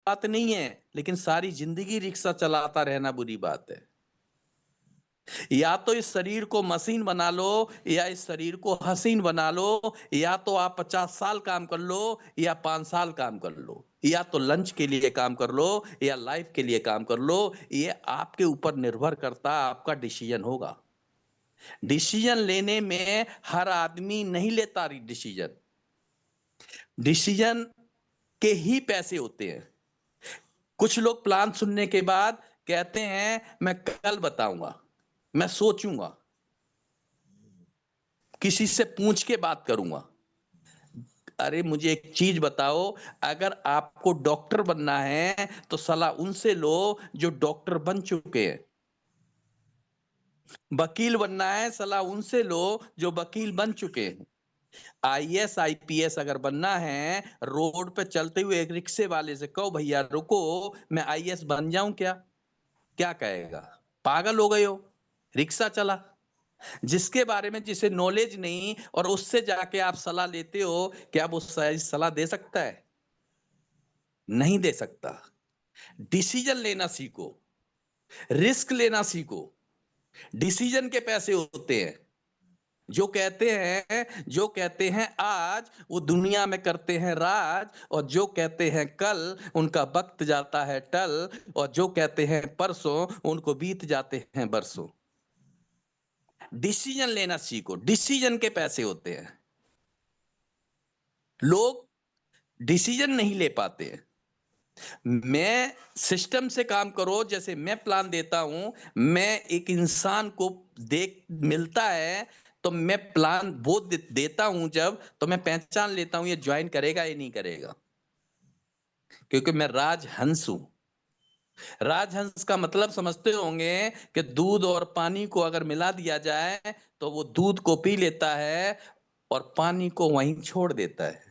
बात नहीं है, लेकिन सारी जिंदगी रिक्शा चलाता रहना बुरी बात है। या तो इस शरीर को मशीन बना लो, या इस शरीर को हसीन बना लो। या तो आप 50 साल काम कर लो, या 5 साल काम कर लो। या तो लंच के लिए काम कर लो, या लाइफ के लिए काम कर लो। ये आपके ऊपर निर्भर करता, आपका डिसीजन होगा। डिसीजन लेने में हर आदमी नहीं लेता डिसीजन। डिसीजन के ही पैसे होते हैं। कुछ लोग प्लान सुनने के बाद कहते हैं मैं कल बताऊंगा, मैं सोचूंगा, किसी से पूछ के बात करूंगा। अरे मुझे एक चीज बताओ, अगर आपको डॉक्टर बनना है तो सलाह उनसे लो जो डॉक्टर बन चुके हैं। वकील बनना है, सलाह उनसे लो जो वकील बन चुके हैं। आईएएस आईपीएस अगर बनना है, रोड पे चलते हुए एक रिक्शे वाले से कहो भैया रुको, मैं आईएएस बन जाऊं क्या? क्या कहेगा? पागल हो गए हो, रिक्शा चला। जिसके बारे में जिसे नॉलेज नहीं, और उससे जाके आप सलाह लेते हो, क्या वो सही सलाह दे सकता है? नहीं दे सकता। डिसीजन लेना सीखो, रिस्क लेना सीखो। डिसीजन के पैसे होते हैं। जो कहते हैं आज, वो दुनिया में करते हैं राज। और जो कहते हैं कल, उनका वक्त जाता है टल। और जो कहते हैं परसों, उनको बीत जाते हैं बरसों। डिसीजन लेना सीखो, डिसीजन के पैसे होते हैं। लोग डिसीजन नहीं ले पाते। मैं सिस्टम से काम करो, जैसे मैं प्लान देता हूं। मैं एक इंसान को देख मिलता है, तो मैं प्लान वो देता हूं जब, तो मैं पहचान लेता हूं ये ज्वाइन करेगा या नहीं करेगा। क्योंकि मैं राजहंस हूं। राजहंस का मतलब समझते होंगे कि दूध और पानी को अगर मिला दिया जाए, तो वो दूध को पी लेता है और पानी को वहीं छोड़ देता है।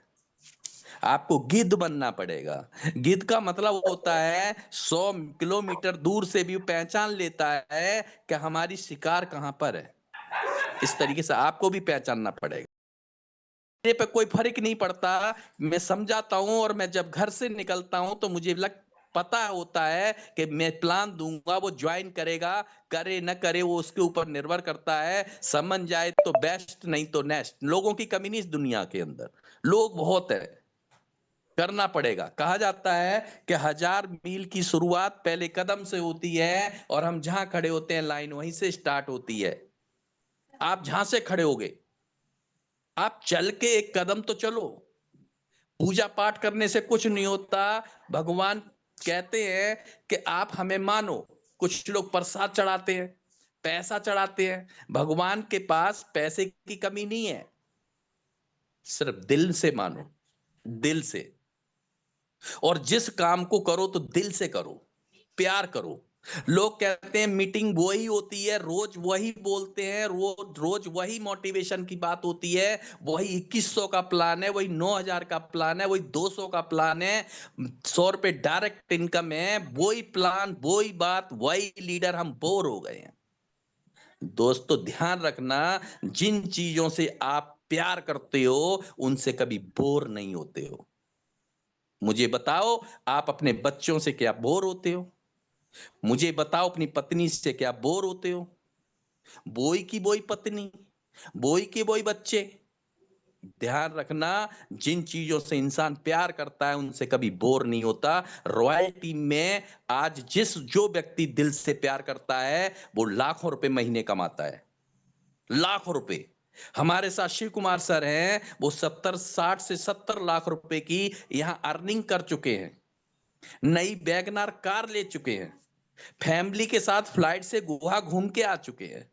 आपको गिद्ध बनना पड़ेगा। गिद्ध का मतलब होता है 100 किलोमीटर दूर से भी पहचान लेता है कि हमारी शिकार कहां पर है। इस तरीके से आपको भी पहचानना पड़ेगा। मेरे पे कोई फर्क नहीं पड़ता, मैं समझाता हूं, और मैं जब घर से निकलता हूं तो मुझे पता होता है कि मैं प्लान दूंगा, वो ज्वाइन करेगा, करे न करे वो उसके ऊपर निर्भर करता है। समझ जाए तो बेस्ट, नहीं तो नेक्स्ट। लोगों की कमी नहीं इस दुनिया के अंदर, लोग बहुत है। करना पड़ेगा। कहा जाता है कि 1000 मील की शुरुआत पहले कदम से होती है, और हम जहां खड़े होते हैं लाइन वहीं से स्टार्ट होती है। आप जहां से खड़े होगे, आप चल के एक कदम तो चलो। पूजा पाठ करने से कुछ नहीं होता। भगवान कहते हैं कि आप हमें मानो। कुछ लोग प्रसाद चढ़ाते हैं, पैसा चढ़ाते हैं। भगवान के पास पैसे की कमी नहीं है, सिर्फ दिल से मानो, दिल से। और जिस काम को करो तो दिल से करो, प्यार करो। लोग कहते हैं मीटिंग वही होती है, रोज वही बोलते हैं, रोज रोज वही मोटिवेशन की बात होती है। वही 2100 का प्लान है, वही 9000 का प्लान है, वही 200 का प्लान है। 100 रुपए डायरेक्ट इनकम है, वही प्लान, वही बात, वही लीडर। हम बोर हो गए हैं। दोस्तों ध्यान रखना, जिन चीजों से आप प्यार करते हो उनसे कभी बोर नहीं होते हो। मुझे बताओ, आप अपने बच्चों से क्या बोर होते हो? मुझे बताओ, अपनी पत्नी से क्या बोर होते हो? बोई की बोई पत्नी, बोई के बोई बच्चे। ध्यान रखना, जिन चीजों से इंसान प्यार करता है उनसे कभी बोर नहीं होता। रॉयल्टी में आज जो व्यक्ति दिल से प्यार करता है, वो लाखों रुपए महीने कमाता है, लाखों रुपए। हमारे साथ शिव कुमार सर हैं, वो 60 से 70 लाख रुपए की यहां अर्निंग कर चुके हैं। नई वैगनार कार ले चुके हैं। फैमिली के साथ फ्लाइट से गोवा घूम के आ चुके हैं।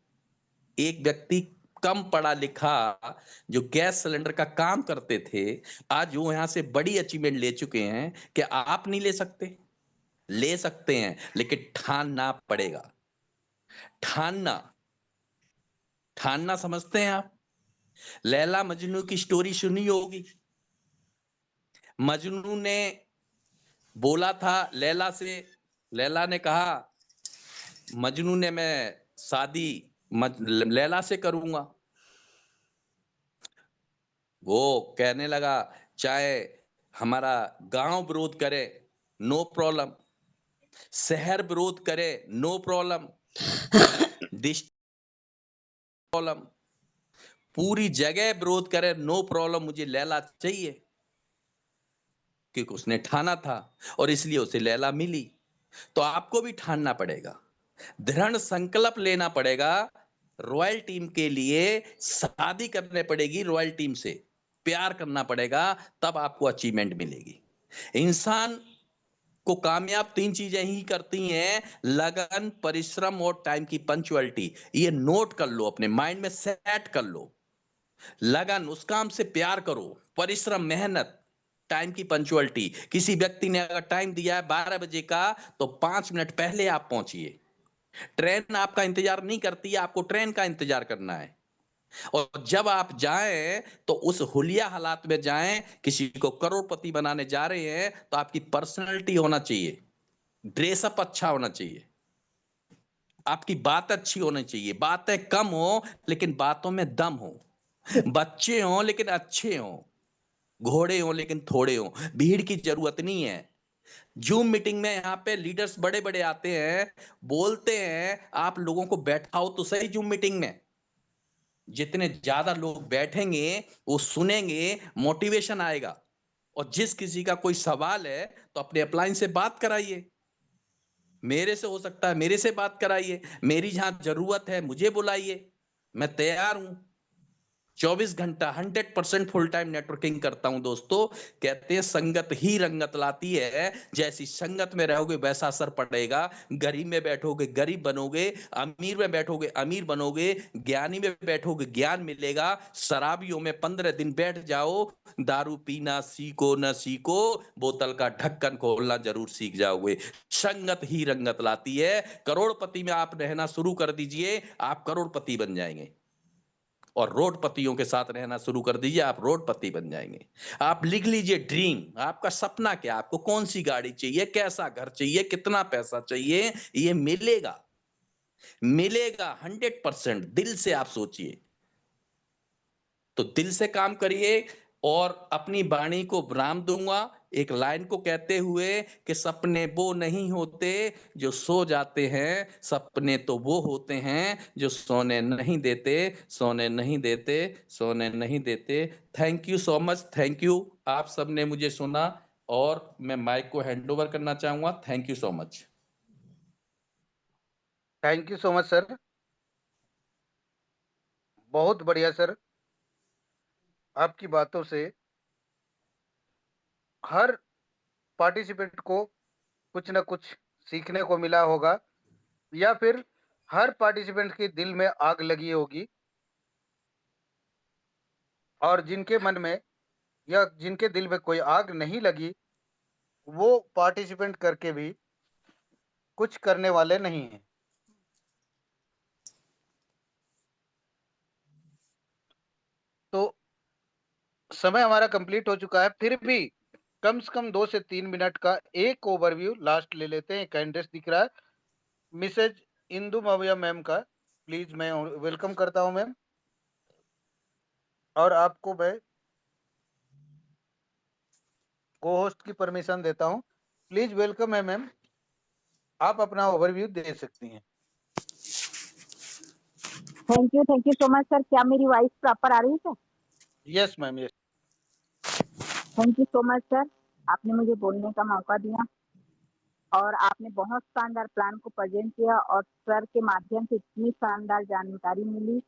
एक व्यक्ति कम पढ़ा लिखा, जो गैस सिलेंडर का काम करते थे, आज वो यहां से बड़ी अचीवमेंट ले चुके हैं। क्या आप नहीं ले सकते? ले सकते हैं, लेकिन ठानना पड़ेगा। ठानना, ठानना समझते हैं आप? लैला मजनू की स्टोरी सुनी होगी। मजनू ने बोला था लैला से, लैला ने कहा, मजनू ने, मैं शादी लैला से करूंगा। वो कहने लगा, चाहे हमारा गांव विरोध करे, नो प्रॉब्लम। शहर विरोध करे, नो प्रॉब्लम। प्रॉब्लम, पूरी जगह विरोध करे, नो प्रॉब्लम, मुझे लैला चाहिए, क्योंकि उसने ठाना था और इसलिए उसे लैला मिली। तो आपको भी ठानना पड़ेगा, दृढ़ संकल्प लेना पड़ेगा, रॉयल टीम के लिए शादी करने पड़ेगी, रॉयल टीम से प्यार करना पड़ेगा, तब आपको अचीवमेंट मिलेगी। इंसान को कामयाब 3 चीजें ही करती हैं, लगन, परिश्रम और टाइम की पंक्चुअलिटी। ये नोट कर लो, अपने माइंड में सेट कर लो। लगन, उस काम से प्यार करो, परिश्रम, मेहनत, टाइम की पंक्चुअलिटी। किसी व्यक्ति ने अगर टाइम दिया है 12 बजे का, तो 5 मिनट पहले आप पहुंचिए। ट्रेन आपका इंतजार नहीं करती है, आपको ट्रेन का इंतजार करना है। और जब आप जाएं तो उस हुलिया हालात में जाएं, किसी को करोड़पति बनाने जा रहे हैं, तो आपकी पर्सनैलिटी होना चाहिए, ड्रेसअप अच्छा होना चाहिए, आपकी बात अच्छी होनी चाहिए, बातें कम हो लेकिन बातों में दम हो, बच्चे हो लेकिन अच्छे हो, घोड़े हो लेकिन थोड़े हो। भीड़ की जरूरत नहीं है। जूम मीटिंग में यहाँ पे लीडर्स बड़े बड़े आते हैं, बोलते हैं आप लोगों को बैठाओ तो सही जूम मीटिंग में। जितने ज्यादा लोग बैठेंगे, वो सुनेंगे, मोटिवेशन आएगा। और जिस किसी का कोई सवाल है तो अपने अपलाइन से बात कराइए, मेरे से हो सकता है मेरे से बात कराइए, मेरी जहां जरूरत है मुझे बुलाइए, मैं तैयार हूं। 24 घंटा 100% फुल टाइम नेटवर्किंग करता हूं दोस्तों। कहते हैं संगत ही रंगत लाती है, जैसी संगत में रहोगे वैसा असर पड़ेगा। गरीब में बैठोगे गरीब बनोगे, अमीर में बैठोगे अमीर बनोगे, ज्ञानी में बैठोगे ज्ञान मिलेगा। शराबियों में 15 दिन बैठ जाओ, दारू पीना सीखो न सीखो, बोतल का ढक्कन खोलना जरूर सीख जाओगे। संगत ही रंगत लाती है। करोड़पति में आप रहना शुरू कर दीजिए, आप करोड़पति बन जाएंगे। और रोडपतियों के साथ रहना शुरू कर दीजिए, आप रोडपति बन जाएंगे। आप लिख लीजिए ड्रीम, आपका सपना क्या, आपको कौन सी गाड़ी चाहिए, कैसा घर चाहिए, कितना पैसा चाहिए, ये मिलेगा, मिलेगा 100%। दिल से आप सोचिए, तो दिल से काम करिए। और अपनी वाणी को विराम दूंगा एक लाइन को कहते हुए कि सपने वो नहीं होते जो सो जाते हैं, सपने तो वो होते हैं जो सोने नहीं देते, सोने नहीं देते, सोने नहीं देते। Thank you so much, thank you. आप सबने मुझे सुना और मैं माइक को हैंड ओवर करना चाहूंगा। Thank you so much. Thank you so much sir, बहुत बढ़िया सर। आपकी बातों से हर पार्टिसिपेंट को कुछ न कुछ सीखने को मिला होगा, या फिर हर पार्टिसिपेंट के दिल में आग लगी होगी, और जिनके मन में या जिनके दिल में कोई आग नहीं लगी, वो पार्टिसिपेंट करके भी कुछ करने वाले नहीं हैं। तो समय हमारा कंप्लीट हो चुका है, फिर भी कम से कम 2 से 3 मिनट का एक ओवरव्यू लास्ट ले लेते हैं। कैंडिडेट दिख रहा है, मिसेज इंदु मौर्य मैम का, प्लीज मैं वेलकम करता हूं मैम। और आपको मैं को होस्ट की परमिशन देता हूं। प्लीज वेलकम है मैम, आप अपना ओवरव्यू दे सकती हैं। Thank you so much sir. क्या मेरी वॉइस प्रॉपर आ रही है sir? Yes ma'am, yes. Thank you so much sir, आपने मुझे बोलने का मौका दिया और आपने बहुत शानदार प्लान को प्रेजेंट किया और सर के माध्यम से इतनी शानदार जानकारी मिली।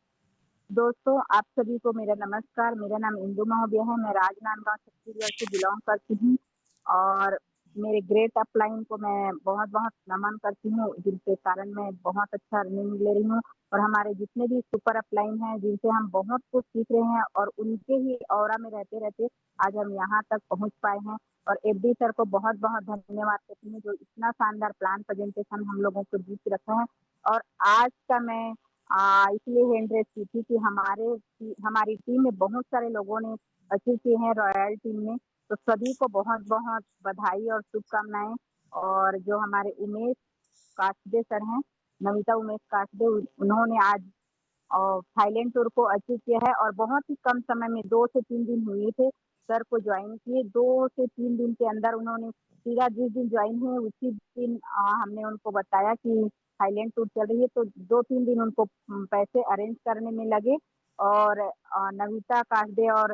दोस्तों आप सभी को मेरा नमस्कार। मेरा नाम इंदु महोदय है, मैं राजनांदगांव छत्तीसगढ़ से बिलोंग करती हूँ और मेरे ग्रेट अपलाइन को मैं बहुत बहुत नमन करती हूँ, जिनके कारण मैं बहुत अच्छा अर्निंग ले रही हूँ। और हमारे जितने भी सुपर अपलाइन हैं जिनसे हम बहुत कुछ सीख रहे हैं और उनके ही ऑरा में रहते रहते आज हम यहाँ तक पहुँच पाए हैं। और एफडी सर को बहुत बहुत धन्यवाद करती हूँ जो इतना शानदार प्लान प्रेजेंटेशन हम लोगों को बीच रखा है। और आज का मैं इसलिए हैंड रेस की थी कि हमारी टीम में बहुत सारे लोगों ने अचीव किए हैं रॉयल टीम में, तो सभी को बहुत बहुत बधाई और शुभकामनाएं। और जो हमारे उमेश कासदे सर हैं, नमिता उमेश कासदे, उन्होंने आज थाईलैंड टूर को अचीव किया है और बहुत ही कम समय में 2 से 3 दिन हुए थे सर को ज्वाइन किए। 2 से 3 दिन के अंदर उन्होंने सीधा जिस दिन ज्वाइन हुए उसी दिन हमने उनको बताया कि थाईलैंड टूर चल रही है, तो 2-3 दिन उनको पैसे अरेंज करने में लगे और नविता कासडे और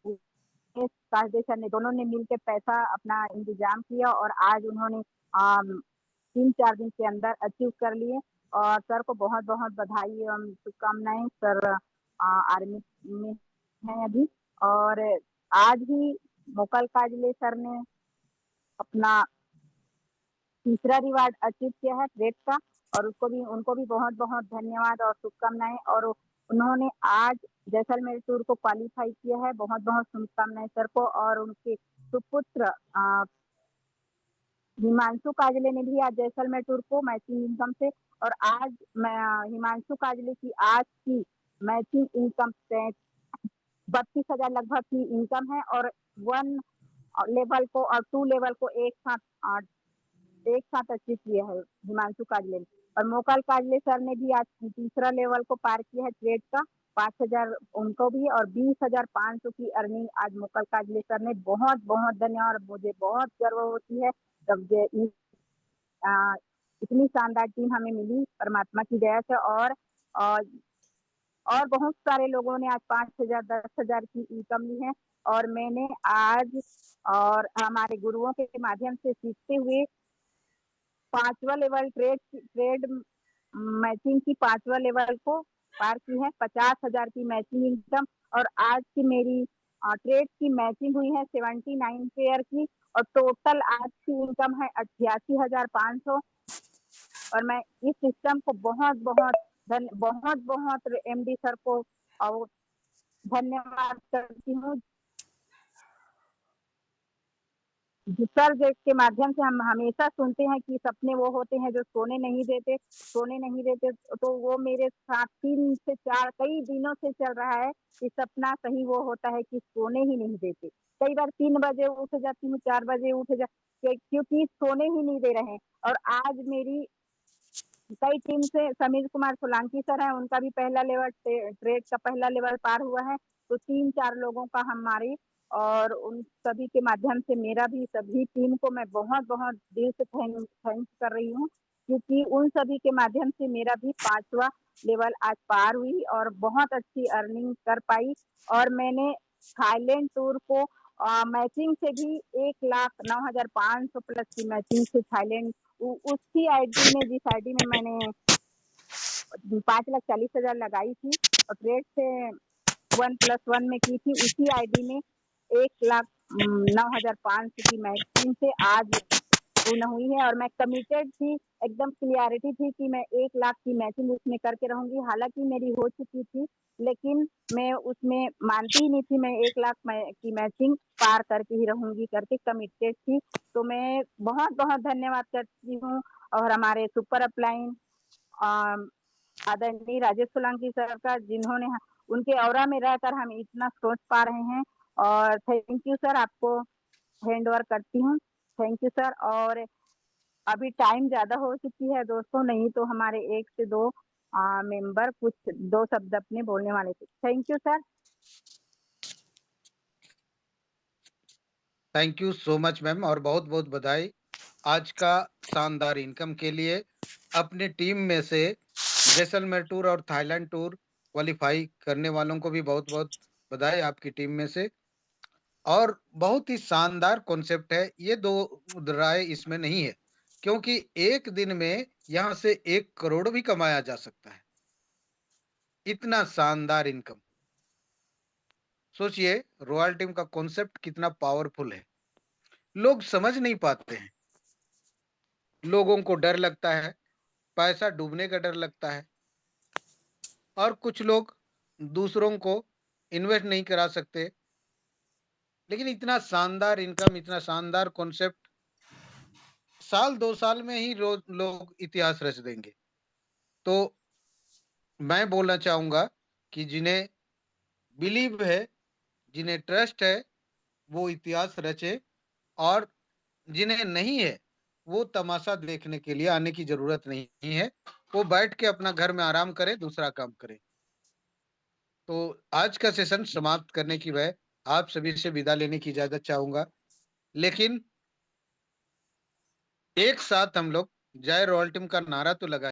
उमेश कासडे सर ने दोनों ने मिलकर पैसा अपना इंतजाम किया और आज उन्होंने 3-4 दिन के अंदर अचीव कर लिए और सर को बहुत-बहुत बधाई एवं शुभकामनाएं। सर आर्मी में हैं अभी और आज ही मोकल काजले सर ने अपना तीसरा रिवार्ड अचीव किया है ट्रेड का और उनको भी बहुत-बहुत धन्यवाद और शुभकामनाएं और उन्होंने आज जैसलमेर टूर को क्वालिफाई किया है। बहुत-बहुत शुभकामनाएं सर को और उनके सुपुत्र हिमांशु काजले ने भी आज जैसलमेर टूर को मैचिंग इनकम से और आज हिमांशु काजले की आज की मैचिंग इनकम 32,000 लगभग की इनकम है और 1 लेवल को और 2 लेवल को एक साथ अचीव किया है हिमांशु काजले ने और मोकल काजले सर ने भी आज तीसरा लेवल को पार किया है ट्रेड का 5,000 उनको भी और 20,500 की अर्निंग आज मोकल काजले सर ने। बहुत-बहुत धन्यवाद। मुझे बहुत गर्व होती है जब इतनी शानदार टीम हमें मिली परमात्मा की दया से और बहुत सारे लोगों ने आज 5,000 10,000 की इनकम ली है और मैंने आज और हमारे गुरुओं के माध्यम से सीखते हुए 5वां लेवल ट्रेड मैचिंग की 5वां लेवल को पार की है। 50,000 की मैचिंग इनकम और आज की मेरी ट्रेड की मैचिंग हुई है 79 पेयर की और टोटल आज की इनकम है 88,500 और मैं इस सिस्टम को बहुत एमडी सर को और धन्यवाद करती हूँ। सर के माध्यम से हम हमेशा सुनते हैं कि सपने वो होते हैं जो सोने नहीं देते तो वो मेरे साथ 3 से 4 कई दिनों से चल रहा है कि सपना सही वो होता है कि सोने ही नहीं देते। कई बार 3 बजे उठ जाती हूँ 4 बजे क्योंकि सोने ही नहीं दे रहे हैं और आज मेरी कई टीम से समीर कुमार सोलंकी सर हैं उनका भी पहला लेवल ट्रेड का पहला लेवल पार हुआ है तो 3-4 लोगों का हमारी और उन सभी के माध्यम से मेरा भी सभी टीम को मैं बहुत-बहुत दिल से थैंक्स कर रही हूँ क्योंकि उन सभी के माध्यम से मेरा भी 5वां लेवल आज पार हुई और बहुत अच्छी अर्निंग कर पाई और मैंने थाईलैंड टूर को मैचिंग से भी 1,09,500 प्लस की मैचिंग से थाईलैंड उसी आईडी में जिस आईडी में मैंने 5,40,000 लगाई थी और ट्रेड से 1+1 में की थी उसी आईडी में 1,09,500 की मैचिंग से आज पूर्ण हुई है और मैं कमिटेड थी एकदम क्लियरिटी थी कि मैं 1 लाख की मैचिंग उसमें करके रहूंगी। हालांकि मेरी हो चुकी थी लेकिन मैं उसमें मानती ही नहीं थी मैं 1 लाख की मैचिंग पार करके ही रहूंगी करके कमिटेड थी। तो मैं बहुत-बहुत धन्यवाद करती हूँ और हमारे सुपर अपलाइन आदरणीय राजेश सोलंकी सर का जिन्होंने उनके ऑरा में रहकर हम इतना सोच पा रहे हैं और थैंक यू सर आपको हैंड ओवर करती हूँ। थैंक यू सर और अभी टाइम ज्यादा हो चुकी है दोस्तों नहीं तो हमारे 1 से 2 मेंबर कुछ 2 शब्द अपने बोलने वाले थे। Thank you sir. Thank you so much ma'am और बहुत-बहुत बधाई आज का शानदार इनकम के लिए। अपने टीम में से जैसलमेर टूर और थाईलैंड टूर क्वालिफाई करने वालों को भी बहुत-बहुत बधाई आपकी टीम में से और बहुत ही शानदार कॉन्सेप्ट है। ये 2 राय इसमें नहीं है क्योंकि एक दिन में यहाँ से 1 करोड़ भी कमाया जा सकता है। इतना शानदार इनकम। सोचिए रॉयल टीम का कॉन्सेप्ट कितना पावरफुल है। लोग समझ नहीं पाते हैं। लोगों को डर लगता है, पैसा डूबने का डर लगता है और कुछ लोग दूसरों को इन्वेस्ट नहीं करा सकते। लेकिन इतना शानदार इनकम, इतना शानदार कॉन्सेप्ट साल 2 साल में ही लोग इतिहास रच देंगे। तो मैं बोलना चाहूँगा कि जिन्हें बिलीव है, जिन्हें ट्रस्ट है, वो इतिहास रचे और जिन्हें नहीं है, वो तमाशा देखने के लिए आने की ज़रूरत नहीं है। वो बैठ के अपना घर में आराम करे, दूसरा काम करे। तो आज का सेशन समाप्त करने की बजाय आप सभी से विदा लेने की इजाज़त चाहूँगा। लेकिन एक साथ हम लोग जय रॉयल टीम का नारा तो लगा